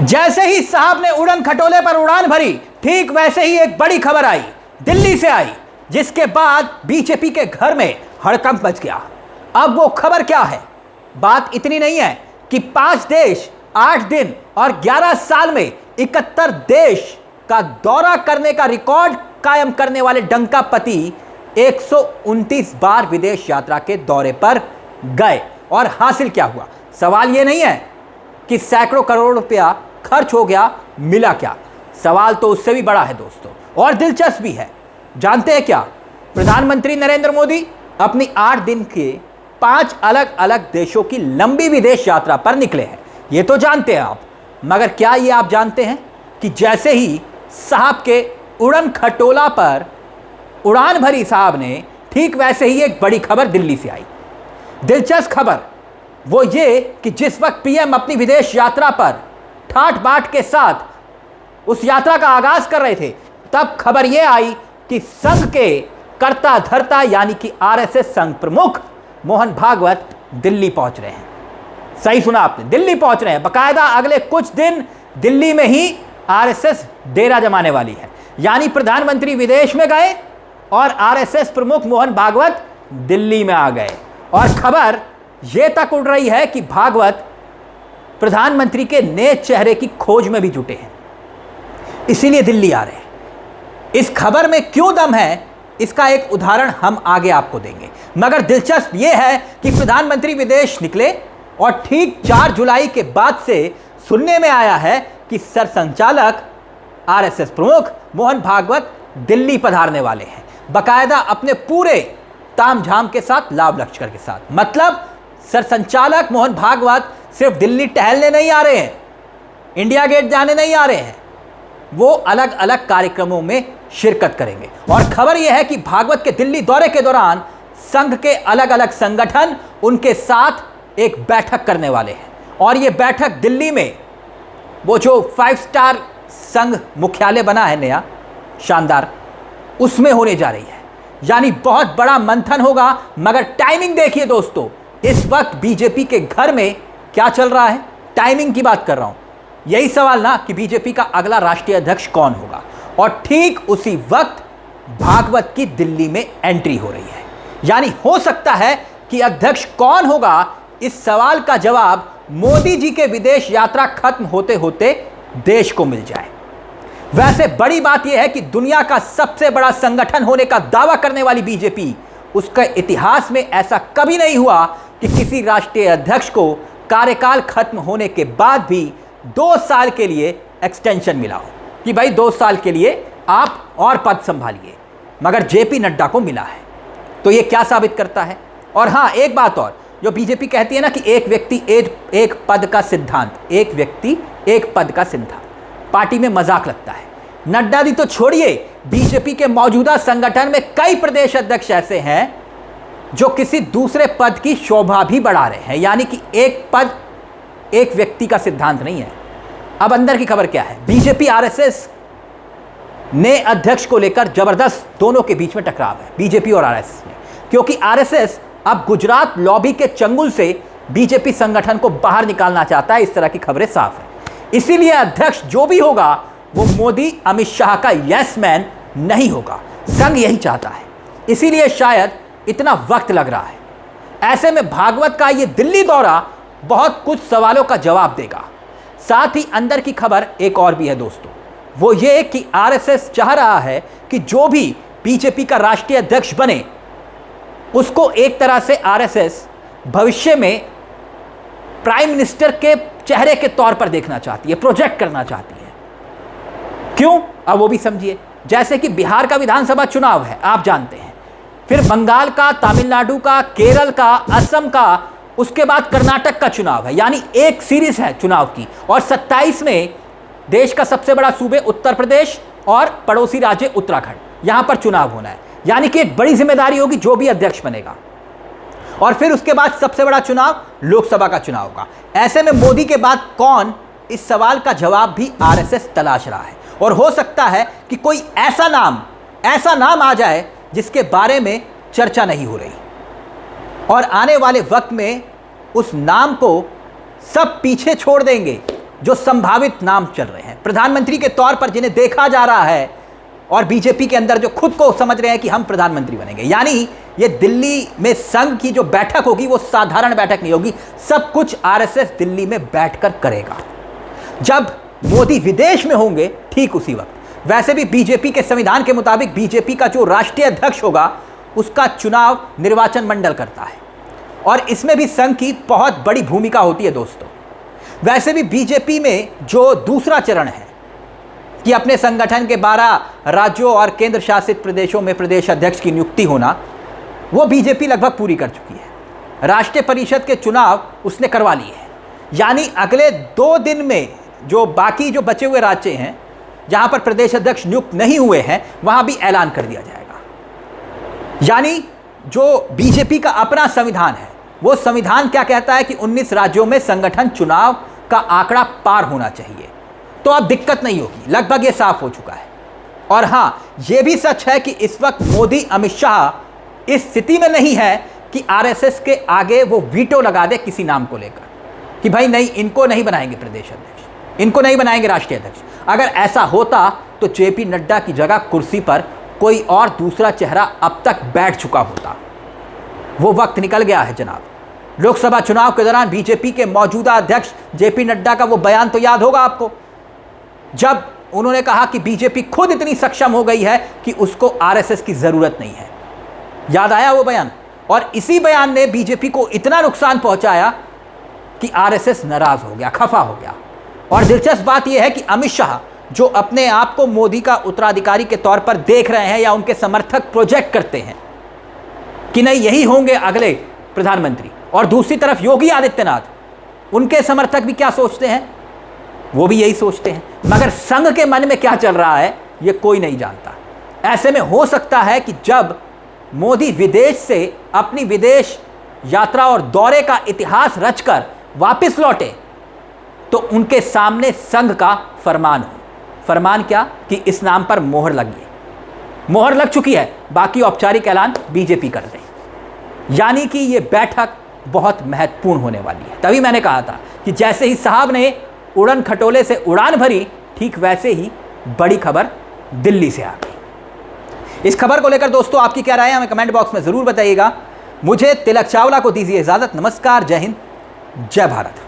जैसे ही साहब ने उड़न खटोले पर उड़ान भरी, ठीक वैसे ही एक बड़ी खबर आई, दिल्ली से आई, जिसके बाद बीजेपी के घर में हड़कंप मच गया। अब वो खबर क्या है? बात इतनी नहीं है कि 5 देश 8 दिन और 11 साल में 71 देश का दौरा करने का रिकॉर्ड कायम करने वाले डंकापति 129 बार विदेश यात्रा के दौरे पर गए। और हासिल क्या हुआ? सवाल ये नहीं है कि सैकड़ों करोड़ रुपया खर्च हो गया, मिला क्या? सवाल तो उससे भी बड़ा है दोस्तों, और दिलचस्प भी है। जानते हैं क्या? प्रधानमंत्री नरेंद्र मोदी अपनी 8 दिन के 5 अलग अलग देशों की लंबी विदेश यात्रा पर निकले हैं। ये तो जानते हैं आप, मगर क्या ये आप जानते हैं कि जैसे ही साहब के उड़न खटोला पर उड़ान भरी साहब ने, ठीक वैसे ही एक बड़ी खबर दिल्ली से आई। दिलचस्प खबर वो ये कि जिस वक्त पीएम अपनी विदेश यात्रा पर ठाट बाट के साथ उस यात्रा का आगाज कर रहे थे, तब खबर यह आई कि संघ के कर्ता धर्ता यानी कि आरएसएस संघ प्रमुख मोहन भागवत दिल्ली पहुंच रहे हैं। सही सुना आपने, दिल्ली पहुंच रहे हैं। बकायदा अगले कुछ दिन दिल्ली में ही आरएसएस डेरा जमाने वाली है। यानी प्रधानमंत्री विदेश में गए और आरएसएस प्रमुख मोहन भागवत दिल्ली में आ गए। और खबर यह तक उड़ रही है कि भागवत प्रधानमंत्री के नए चेहरे की खोज में भी जुटे हैं, इसीलिए दिल्ली आ रहे हैं। इस खबर में क्यों दम है, इसका एक उदाहरण हम आगे आपको देंगे। मगर दिलचस्प यह है कि प्रधानमंत्री विदेश निकले और ठीक 4 जुलाई के बाद से सुनने में आया है कि सरसंचालक आरएसएस प्रमुख मोहन भागवत दिल्ली पधारने वाले हैं, बकायदा अपने पूरे तामझाम के साथ, लाभ लश्कर के साथ। मतलब सरसंचालक मोहन भागवत सिर्फ दिल्ली टहलने नहीं आ रहे हैं, इंडिया गेट जाने नहीं आ रहे हैं, वो अलग अलग कार्यक्रमों में शिरकत करेंगे। और खबर यह है कि भागवत के दिल्ली दौरे के दौरान संघ के अलग अलग संगठन उनके साथ एक बैठक करने वाले हैं। और ये बैठक दिल्ली में वो जो 5 स्टार संघ मुख्यालय बना है नया शानदार, उसमें होने जा रही है। यानी बहुत बड़ा मंथन होगा। मगर टाइमिंग देखिए दोस्तों, इस वक्त बीजेपी के घर में क्या चल रहा है, टाइमिंग की बात कर रहा हूं। यही सवाल ना कि बीजेपी का अगला राष्ट्रीय अध्यक्ष कौन होगा। और ठीक उसी वक्त भागवत की दिल्ली में एंट्री हो रही है। यानी हो सकता है कि अध्यक्ष कौन होगा, इस सवाल का जवाब मोदी जी के विदेश यात्रा खत्म होते होते देश को मिल जाए। वैसे बड़ी बात यह है कि दुनिया का सबसे बड़ा संगठन होने का दावा करने वाली बीजेपी, उसका इतिहास में ऐसा कभी नहीं हुआ कि किसी राष्ट्रीय अध्यक्ष को कार्यकाल खत्म होने के बाद भी 2 साल के लिए एक्सटेंशन मिला हो कि भाई 2 साल के लिए आप और पद संभालिए। मगर जेपी नड्डा को मिला है। तो ये क्या साबित करता है? और हाँ, एक बात और, जो बीजेपी कहती है ना कि एक व्यक्ति एक पद का सिद्धांत, एक व्यक्ति एक पद का सिद्धांत, पार्टी में मजाक लगता है। नड्डा जी तो छोड़िए, बीजेपी के मौजूदा संगठन में कई प्रदेश अध्यक्ष ऐसे हैं जो किसी दूसरे पद की शोभा भी बढ़ा रहे हैं। यानी कि एक पद एक व्यक्ति का सिद्धांत नहीं है। अब अंदर की खबर क्या है? बीजेपी आरएसएस ने अध्यक्ष को लेकर जबरदस्त दोनों के बीच में टकराव है, बीजेपी और आरएसएस में। क्योंकि आरएसएस अब गुजरात लॉबी के चंगुल से बीजेपी संगठन को बाहर निकालना चाहता है। इस तरह की खबरें साफ है। इसीलिए अध्यक्ष जो भी होगा वो मोदी अमित शाह का यस मैन नहीं होगा। संघ यही चाहता है, इसीलिए शायद इतना वक्त लग रहा है। ऐसे में भागवत का ये दिल्ली दौरा बहुत कुछ सवालों का जवाब देगा। साथ ही अंदर की खबर एक और भी है दोस्तों, वो ये कि आरएसएस चाह रहा है कि जो भी बीजेपी का राष्ट्रीय अध्यक्ष बने, उसको एक तरह से आरएसएस भविष्य में प्राइम मिनिस्टर के चेहरे के तौर पर देखना चाहती है, प्रोजेक्ट करना चाहती है। क्यों? अब वो भी समझिए। जैसे कि बिहार का विधानसभा चुनाव है, आप जानते हैं, फिर बंगाल का, तमिलनाडु का, केरल का, असम का, उसके बाद कर्नाटक का चुनाव है। यानी एक सीरीज है चुनाव की। और 27 में देश का सबसे बड़ा सूबे उत्तर प्रदेश और पड़ोसी राज्य उत्तराखंड, यहां पर चुनाव होना है। यानी कि एक बड़ी जिम्मेदारी होगी जो भी अध्यक्ष बनेगा। और फिर उसके बाद सबसे बड़ा चुनाव लोकसभा का चुनाव होगा। ऐसे में मोदी के बाद कौन, इस सवाल का जवाब भी आरएसएस तलाश रहा है। और हो सकता है कि कोई ऐसा नाम आ जाए जिसके बारे में चर्चा नहीं हो रही, और आने वाले वक्त में उस नाम को सब पीछे छोड़ देंगे जो संभावित नाम चल रहे हैं प्रधानमंत्री के तौर पर, जिन्हें देखा जा रहा है, और बीजेपी के अंदर जो खुद को समझ रहे हैं कि हम प्रधानमंत्री बनेंगे, यानी ये दिल्ली में संघ की जो बैठक होगी वो साधारण बैठक नहीं होगी, सब कुछ आरएसएस दिल्ली में बैठकर करेगा। जब मोदी विदेश में होंगे ठीक उसी वक्त। वैसे भी बीजेपी के संविधान के मुताबिक बीजेपी का जो राष्ट्रीय अध्यक्ष होगा उसका चुनाव निर्वाचन मंडल करता है, और इसमें भी संघ की बहुत बड़ी भूमिका होती है दोस्तों। वैसे भी बीजेपी में जो दूसरा चरण है कि अपने संगठन के 12 राज्यों और केंद्र शासित प्रदेशों में प्रदेश अध्यक्ष की नियुक्ति होना, वो बीजेपी लगभग पूरी कर चुकी है। राष्ट्रीय परिषद के चुनाव उसने करवा लिए हैं, यानी अगले 2 दिन में जो बाकी जो बचे हुए राज्य हैं जहां पर प्रदेश अध्यक्ष नियुक्त नहीं हुए हैं, वहां भी ऐलान कर दिया जाएगा। यानी जो बीजेपी का अपना संविधान है, वो संविधान क्या कहता है कि 19 राज्यों में संगठन चुनाव का आंकड़ा पार होना चाहिए, तो अब दिक्कत नहीं होगी, लगभग ये साफ हो चुका है। और हां, यह भी सच है कि इस वक्त मोदी अमित शाह इस स्थिति में नहीं है कि आरएसएस के आगे वो वीटो लगा दे किसी नाम को लेकर कि भाई नहीं, इनको नहीं बनाएंगे प्रदेश अध्यक्ष, इनको नहीं बनाएंगे राष्ट्रीय अध्यक्ष। अगर ऐसा होता तो जेपी नड्डा की जगह कुर्सी पर कोई और दूसरा चेहरा अब तक बैठ चुका होता। वो वक्त निकल गया है जनाब। लोकसभा चुनाव के दौरान बीजेपी के मौजूदा अध्यक्ष जेपी नड्डा का वो बयान तो याद होगा आपको, जब उन्होंने कहा कि बीजेपी खुद इतनी सक्षम हो गई है कि उसको आरएसएस की जरूरत नहीं है। याद आया वो बयान? और इसी बयान ने बीजेपी को इतना नुकसान पहुंचाया कि आरएसएस नाराज हो गया, खफा हो गया। और दिलचस्प बात यह है कि अमित शाह, जो अपने आप को मोदी का उत्तराधिकारी के तौर पर देख रहे हैं या उनके समर्थक प्रोजेक्ट करते हैं कि नहीं यही होंगे अगले प्रधानमंत्री, और दूसरी तरफ योगी आदित्यनाथ, उनके समर्थक भी क्या सोचते हैं? वो भी यही सोचते हैं। मगर संघ के मन में क्या चल रहा है ये कोई नहीं जानता। ऐसे में हो सकता है कि जब मोदी विदेश से अपनी विदेश यात्रा और दौरे का इतिहास रचकर वापस लौटे तो उनके सामने संघ का फरमान हो। फरमान क्या? कि इस नाम पर मोहर लगी, मोहर लग चुकी है, बाकी औपचारिक ऐलान बीजेपी कर दे। यानी कि ये बैठक बहुत महत्वपूर्ण होने वाली है। तभी मैंने कहा था कि जैसे ही साहब ने उड़न खटोले से उड़ान भरी, ठीक वैसे ही बड़ी खबर दिल्ली से आ गई। इस खबर को लेकर दोस्तों आपकी क्या राय है, हमें कमेंट बॉक्स में जरूर बताइएगा। मुझे तिलक चावला को दीजिए इजाजत। नमस्कार, जय हिंद, जय भारत।